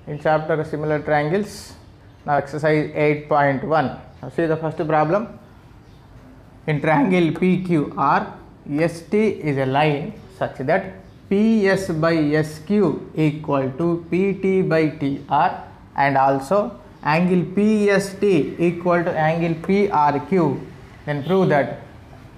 in chapter similar triangles. Now exercise 8.1. Now see the first problem. In triangle PQR, ST is a line such that PS by SQ equal to PT by TR, and also angle PST equal to angle PRQ. Then prove that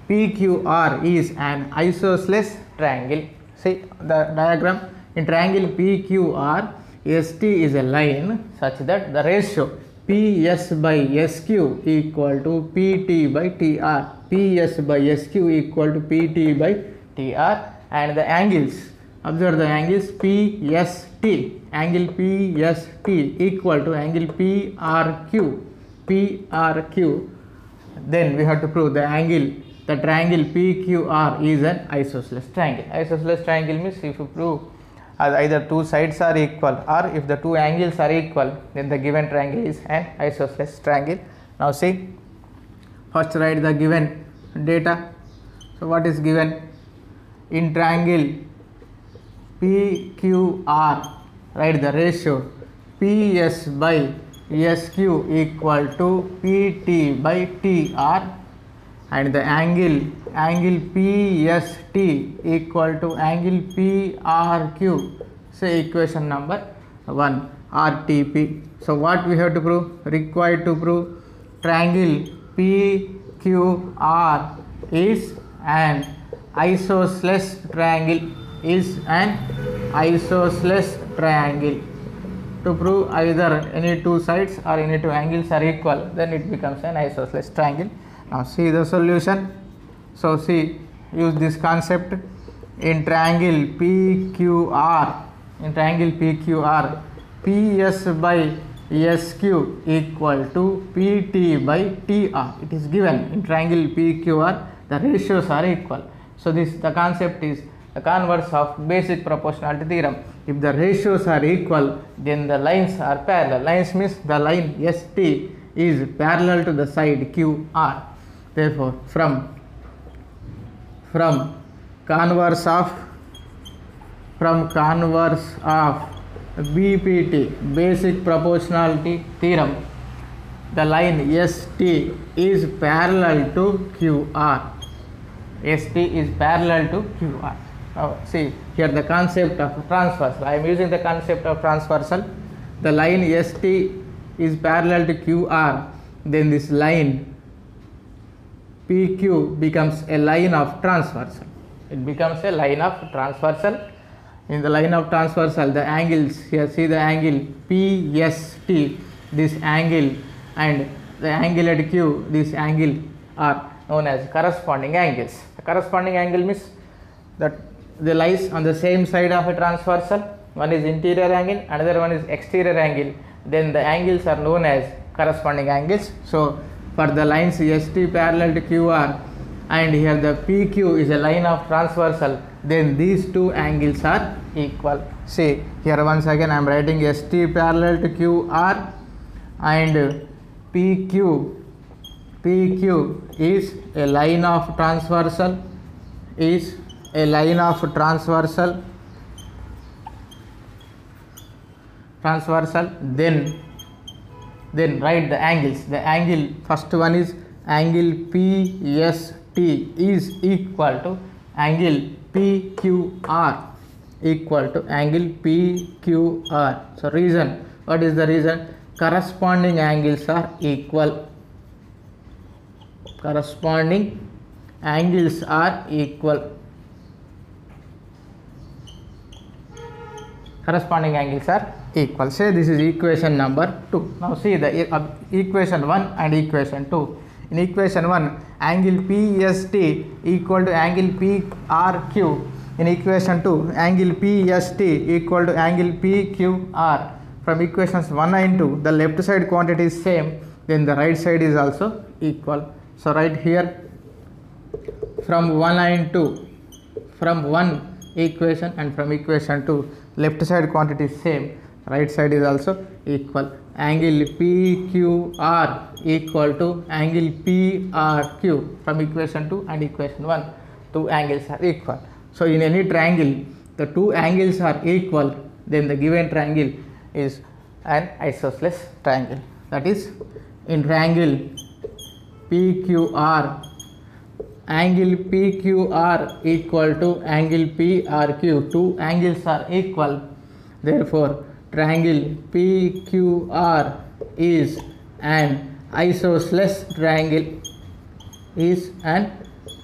PQR is an isosceles triangle. See the diagram. In triangle PQR, ST is a line such that the ratio PS by SQ equal to PT by TR. PS by SQ equal to PT by TR, and the angles, observe the angles PST, angle PST equal to angle PRQ. Then we have to prove the triangle PQR is an isosceles triangle. Isosceles triangle means if you prove either two sides are equal, or if the two angles are equal, then the given triangle is an isosceles triangle. Now see, first write the given data. So what is given? In triangle PQR, write the ratio PS by SQ equal to PT by TR, and the angle PST equal to angle PRQ. Say equation number 1, RTP. So what we have to prove? Required to prove triangle PQR is an isosceles triangle. To prove either any two sides or any two angles are equal, then it becomes an isosceles triangle. Now see the solution. So see, use this concept. In triangle PQR, PS by SQ equal to PT by TR. It is given in triangle PQR the ratios are equal. So the concept is the converse of basic proportionality theorem. If the ratios are equal, then the lines are parallel. Lines means the line ST is parallel to the side QR. Therefore, from converse of BPT, basic proportionality theorem, the line ST is parallel to QR. ST is parallel to QR. Now see here the concept of transversal. I am using the concept of transversal. The line ST is parallel to QR. Then this line PQ becomes a line of transversal. It becomes a line of transversal. In the line of transversal, the angles here, see the angle PST, this angle, and the angle at Q, this angle are known as corresponding angles. The corresponding angle means that they lies on the same side of a transversal. One is interior angle, another one is exterior angle. Then the angles are known as corresponding angles. So for the lines ST parallel to QR, and here the PQ is a line of transversal, then these two angles are equal. See here once again I am writing ST parallel to QR, and PQ is a line of transversal, then write the angles. The angle, first one is angle PST is equal to angle PQR, So reason, what is the reason? Corresponding angles are equal. Corresponding angles are equal. Say this is equation number 2. Now see the equation 1 and equation 2. In equation 1, angle PST equal to angle PRQ. In equation 2, angle PST equal to angle PQR. From equations 1 and 2, the left side quantity is same, then the right side is also equal. So write here from 1 and 2, from 1 equation and from equation 2, left side quantity is same, right side is also equal. Angle PQR equal to angle PRQ. From equation 2 and equation 1, two angles are equal. So in any triangle, the two angles are equal, then the given triangle is an isosceles triangle. That is, in triangle PQR, angle PQR equal to angle PRQ. Two angles are equal. Therefore, triangle PQR is an isosceles triangle. Is an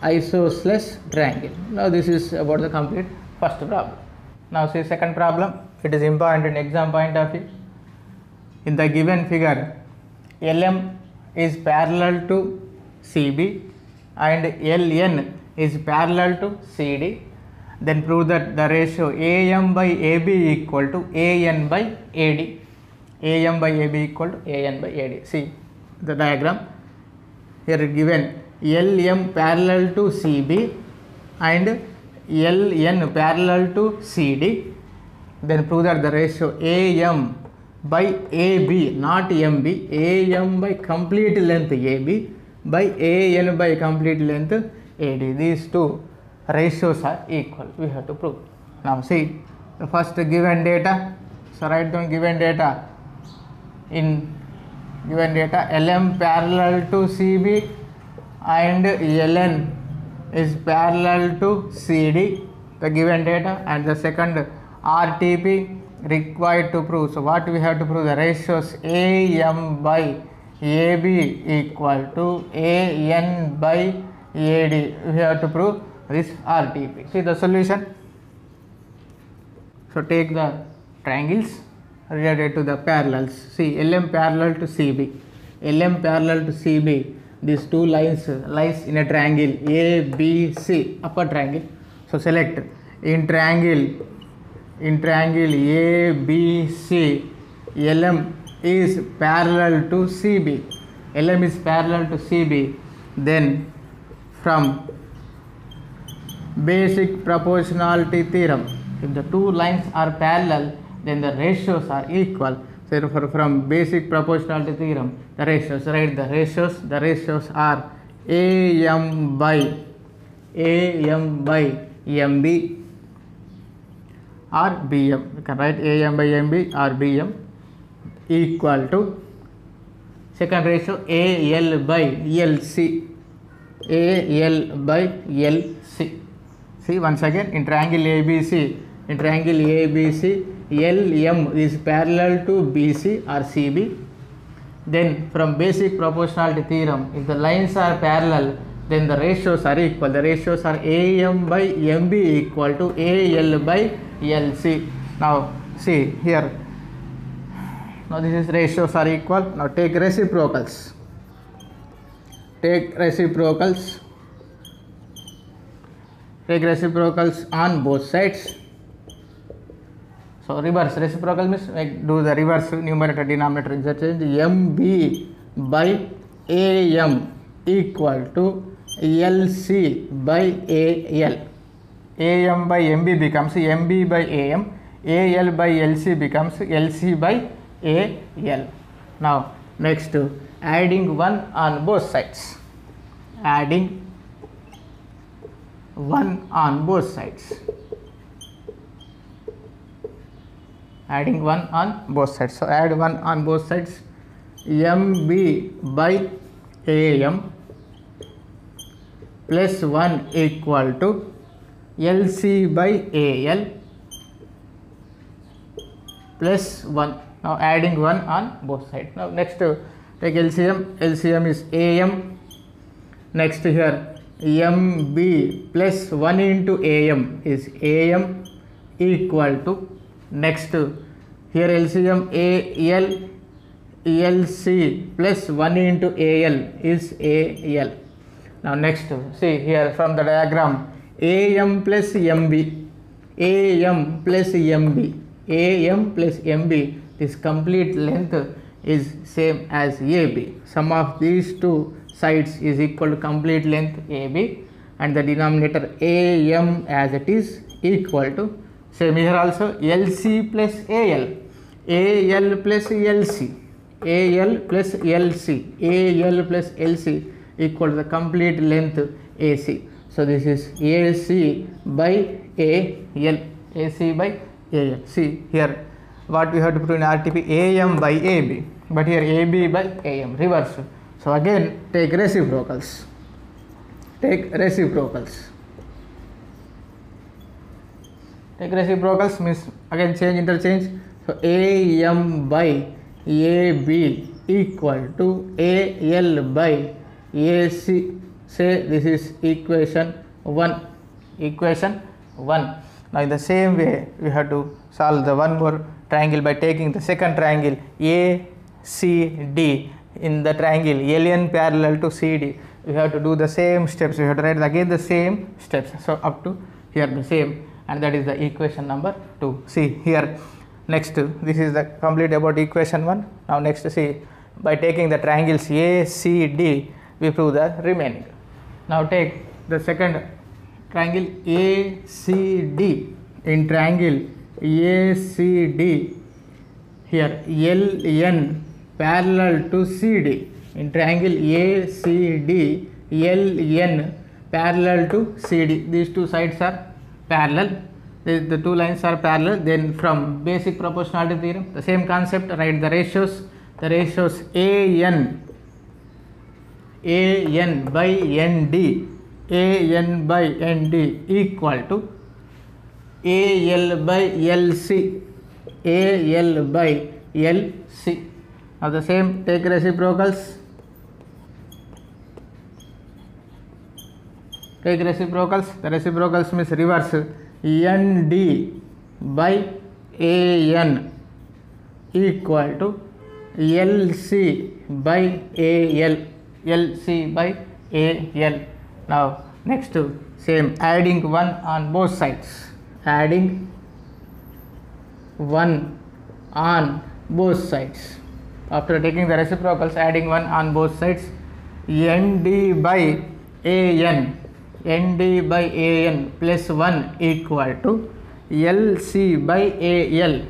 isosceles triangle. Now this is about the complete first problem. Now see second problem. It is important in exam point of view. In the given figure, LM is parallel to CB and LN is parallel to CD. Then prove that the ratio AM by AB equal to AN by AD. AM by AB equal to AN by AD. See the diagram. Here given LM parallel to CB and LN parallel to CD. Then prove that the ratio AM by AB, not MB, AM by complete length AB by AN by complete length AD. These two ratios are equal. We have to prove. Now see the first given data. So write down given data. In given data, LM parallel to CB and LN is parallel to CD, the given data, and the second RTP required to prove. So what we have to prove? The ratios AM by AB equal to AN by AD. We have to prove this RTP. See the solution. So take the triangles related to the parallels. See LM parallel to CB, LM parallel to CB. These two lines lies in a triangle ABC, upper triangle. So select in triangle ABC, LM is parallel to CB. LM is parallel to CB. Then from basic proportionality theorem, if the two lines are parallel, then the ratios are equal. So therefore, from basic proportionality theorem, the ratios, write the ratios. The ratios are AM by MB or BM. You can write AM by MB or BM equal to second ratio AL by LC. AL by LC. See once again in triangle ABC. In triangle ABC, LM is parallel to BC or CB. Then from basic proportionality theorem, if the lines are parallel, then the ratios are equal. The ratios are AM by MB equal to AL by LC. Now see here. Now this is ratios are equal. Now take reciprocals. Take reciprocals. Take reciprocals on both sides. So reverse reciprocal means do the reverse numerator denominator interchange. MB by AM equal to LC by AL. AM by MB becomes MB by AM. AL by LC becomes LC by AL. Now next adding 1 on both sides. Adding 1 on both sides. Adding 1 on both sides. So add 1 on both sides. MB by AM plus 1 equal to LC by AL plus 1. Now adding 1 on both sides. Now next take LCM. LCM is AM. Next here MB plus 1 into AM is AM equal to, next here LCM AL, LC plus 1 into AL is AL. Now next see here from the diagram AM plus MB, AM plus MB, AM plus MB, this complete length is same as AB. Sum of these two sides is equal to complete length AB, and the denominator AM as it is equal to, same here also, LC plus AL, AL plus LC, AL plus LC, AL plus LC equal to the complete length AC. So this is AC by AL, AC by AL. See here what we have to prove in RTP, AM by AB, but here AB by AM, reverse. So again take reciprocals. Take reciprocals means again change, interchange. So AM by AB equal to AL by AC. Say this is equation 1. Equation 1. Now in the same way we have to solve the one more triangle by taking the second triangle ACD. In the triangle LN parallel to CD, we have to do the same steps. We have to write again the same steps. So up to here the same, and that is the equation number 2. See here, next this is the complete about equation 1. Now next see, by taking the triangles ACD we prove the remaining. Now take the second triangle ACD. In triangle ACD, here LN parallel to CD. In triangle ACD, LN parallel to CD. These two sides are parallel. The two lines are parallel. Then from basic proportionality theorem, the same concept, write the ratios. The ratios AN by ND, AN by ND equal to AL by LC, AL by LC. Now the same, take reciprocals. Take reciprocals. The reciprocals means reverse. ND by AN equal to LC by AL, LC by AL. Now next same, adding 1 on both sides. Adding 1 on both sides. After taking the reciprocals, adding 1 on both sides. ND by AN, ND by AN plus 1 equal to LC by AL,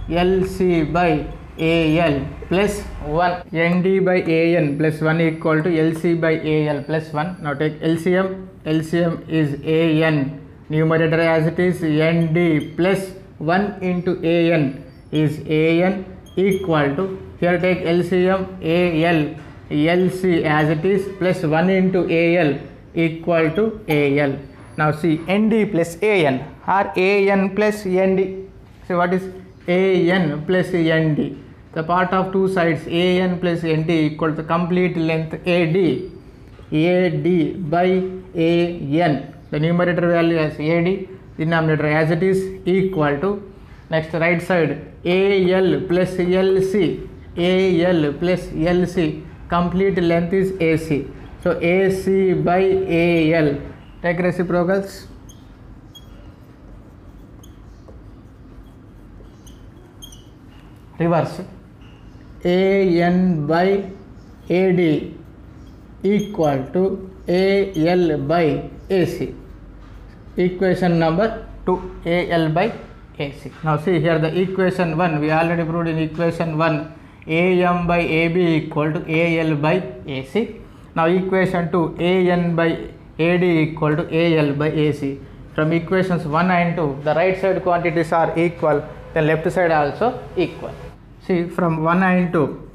LC by AL plus 1. ND by AN plus 1 equal to LC by AL plus 1. Now take LCM. LCM is AN. Numerator as it is ND plus 1 into AN is AN equal to, here take LCM AL, LC as it is plus 1 into AL equal to AL. Now see, ND plus AN or AN plus ND. So what is AN plus ND? The part of two sides AN plus ND equal to the complete length AD, AD by AN. The numerator value as AD, denominator as it is equal to, next right side AL plus LC, AL plus LC, complete length is AC. So AC by AL. Take reciprocals. Reverse. AN by AD equal to AL by AC. Equation number 2, AL by AC. Now see here the equation 1, we already proved in equation 1, AM by AB equal to AL by AC. Now equation 2, AN by AD equal to AL by AC. From equations 1 and 2, the right side quantities are equal, then left side also equal. See from 1 and 2,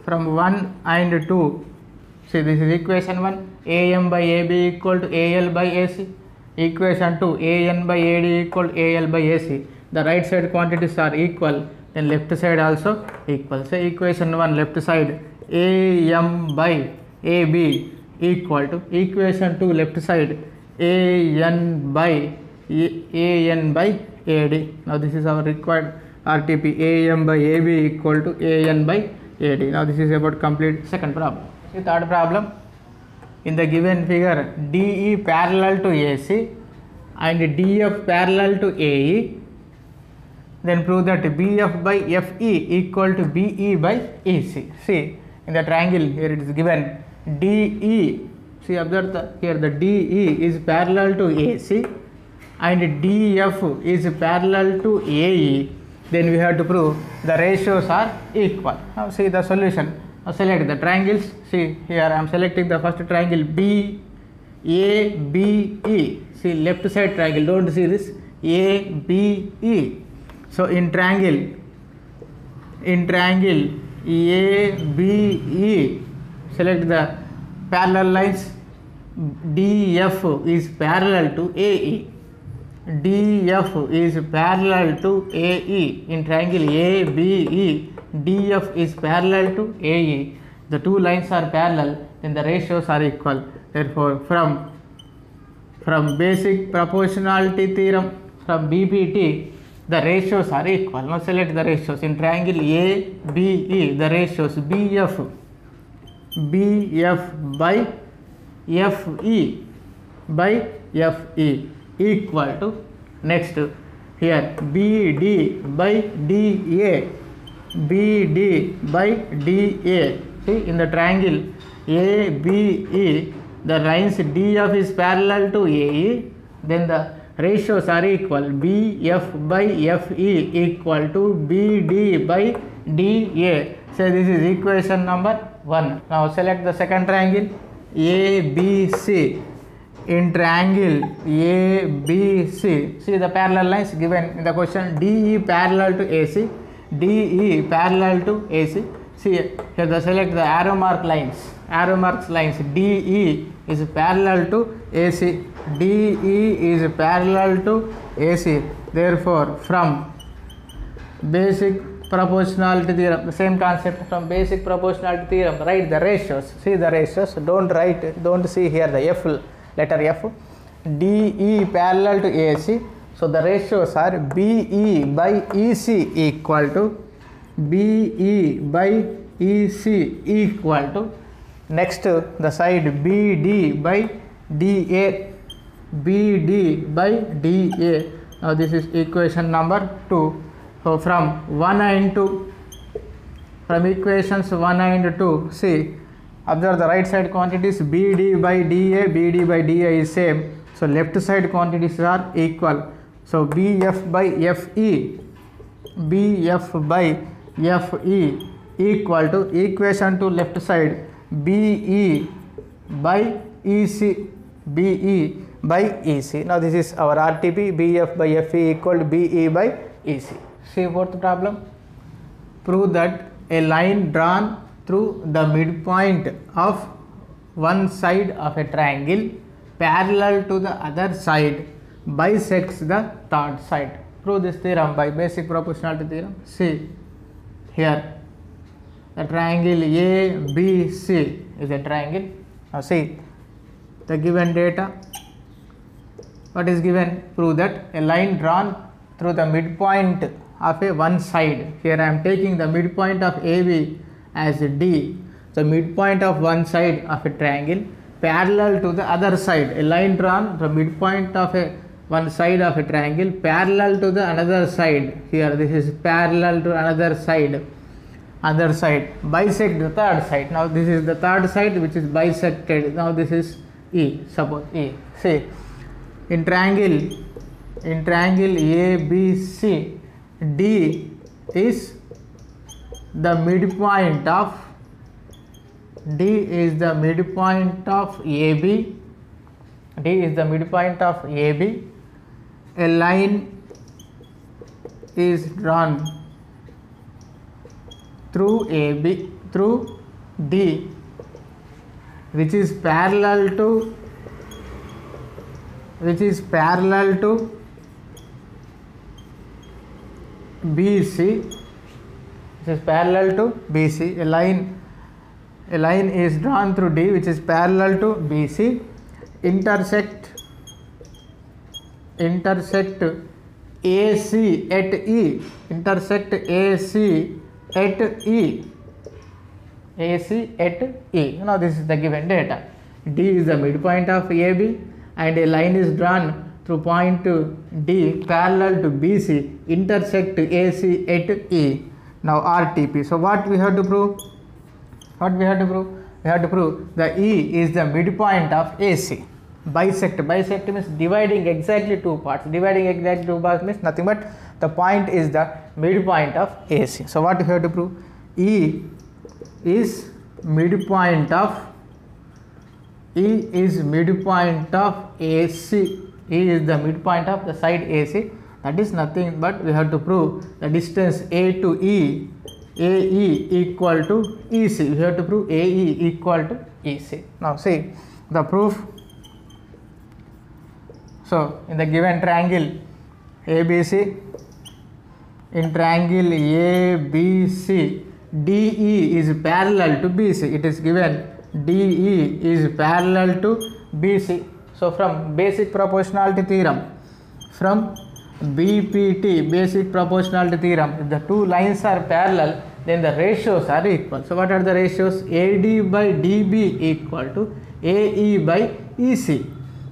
from 1 and 2, see this is equation 1, AM by AB equal to AL by AC. Equation 2, AN by AD equal to AL by AC. The right side quantities are equal, then left side also equal. So equation 1 left side AM by AB equal to equation 2 left side AN by AD. Now this is our required RTP, AM by AB equal to AN by AD. Now this is about complete second problem. See third problem. In the given figure, DE parallel to AC and DF parallel to AE, then prove that BF by FE equal to BE by EC. See in the triangle here it is given DE. See observe here the DE is parallel to AC and DF is parallel to AE. Then we have to prove the ratios are equal. Now see the solution. Now select the triangles. See here I am selecting the first triangle BABE. See left side triangle, don't see this ABE. So in triangle ABE, select the parallel lines. DF is parallel to AE. DF is parallel to AE. In triangle ABE, DF is parallel to AE. The two lines are parallel, then the ratios are equal. Therefore, from basic proportionality theorem, from BPT, the ratios are equal. Now select the ratios. In triangle ABE, the ratios BF by FE equal to, next here, BD by DA. See, in the triangle ABE, the lines DF is parallel to AE, then the ratios are equal. BF by FE equal to BD by DA. So this is equation number 1. Now select the second triangle ABC. In triangle ABC, see the parallel lines given in the question. DE parallel to AC, DE parallel to AC. See here, the select the arrow marks lines. DE is parallel to AC, DE is parallel to AC. Therefore, from basic proportionality theorem, the same concept, from basic proportionality theorem, write the ratios. See the ratios, don't see here the F, letter F. DE parallel to AC, so the ratios are BE by EC equal to BE by EC equal to, next the side BD by DA. Now this is equation number 2. So from 1 and 2, from equations 1 and 2, see, observe the right side quantities. BD by DA is same, so left side quantities are equal. So BF by FE equal to, equation to left side, BE by EC. Now this is our RTP. BF by FE equal to BE by EC. See fourth problem. Prove that a line drawn through the midpoint of one side of a triangle parallel to the other side bisects the third side. Prove this theorem by basic proportionality theorem. See here, the triangle ABC is a triangle. Now see the given data. What is given? Prove that a line drawn through the midpoint of a one side. Here I am taking the midpoint of AB as D. The midpoint of one side of a triangle parallel to the other side. A line drawn the midpoint of one side of a triangle parallel to the another side. Here this is parallel to another side. Bisect the third side. Now this is the third side which is bisected. Now this is E. Suppose E. See, in triangle ABC, D is the midpoint of AB. A line is drawn through D, which is parallel to BC. A line is drawn through D which is parallel to BC, intersect AC at E. Now this is the given data. D is the midpoint of AB and a line is drawn through point D parallel to BC, intersect AC at E. Now RTP. So what we have to prove? We have to prove the E is the midpoint of AC. Bisect means dividing exactly two parts. Means nothing but the point is the midpoint of AC. So what we have to prove? E is midpoint of AC. E is the midpoint of the side AC. That is nothing but we have to prove the distance A to E, AE equal to EC. We have to prove AE equal to EC. Now see the proof. So in the given triangle ABC, in triangle ABC, DE is parallel to BC. It is given DE is parallel to BC. So from basic proportionality theorem, from BPT, basic proportionality theorem, if the two lines are parallel, then the ratios are equal. So what are the ratios? AD by DB equal to AE by EC.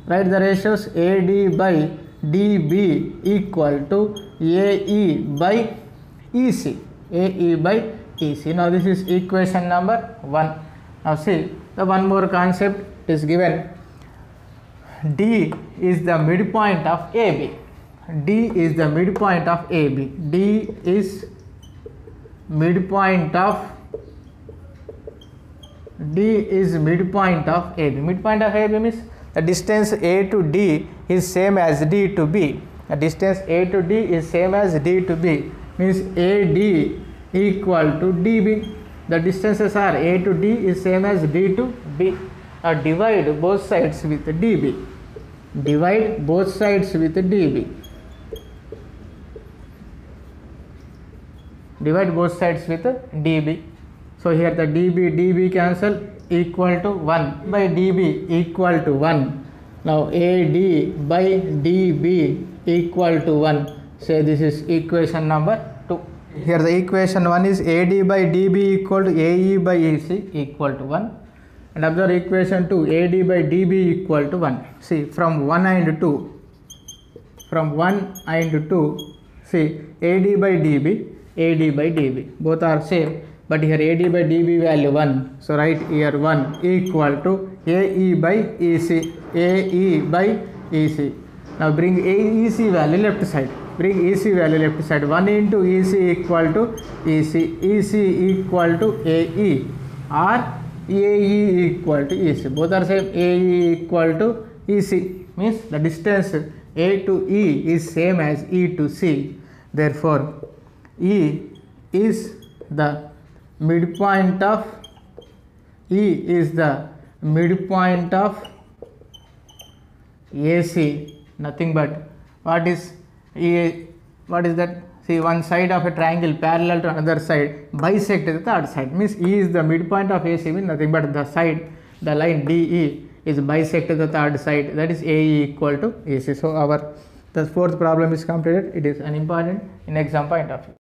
Write the ratios. AD by DB equal to AE by EC. AE by EC. Now this is equation number 1. Now see the one more concept is given. D is the midpoint of AB. D is the midpoint of AB. D is midpoint of AB. Midpoint of AB means the distance A to D is same as D to B. The distance A to D is same as D to B, means AD equal to DB. The distances are A to D is same as D to B. Now divide both sides with DB. Divide both sides with DB. Divide both sides with DB. So here the DB cancel, equal to 1 by DB equal to 1. Now AD by DB equal to 1. Say this is equation number 2. Here the equation 1 is AD by DB equal to AE by EC equal to 1. And observe equation 2, AD by DB equal to 1. See from 1 and 2. From 1 and 2, see AD by DB, both are same, but here AD by DB value 1. So write here 1 equal to AE by EC, AE by EC. Now bring EC value left side. Bring EC value left side. 1 into EC equal to EC, EC equal to AE, or AE equal to EC. Both are same. AE equal to EC means the distance A to E is same as E to C. Therefore, E is the midpoint of AC. Nothing but what is E? What is that? See, one side of a triangle parallel to another side bisect the third side, means E is the midpoint of AC, means nothing but the side, the line DE is bisect the third side, that is AE equal to AC. So the fourth problem is completed. It is unimportant in exam point of view.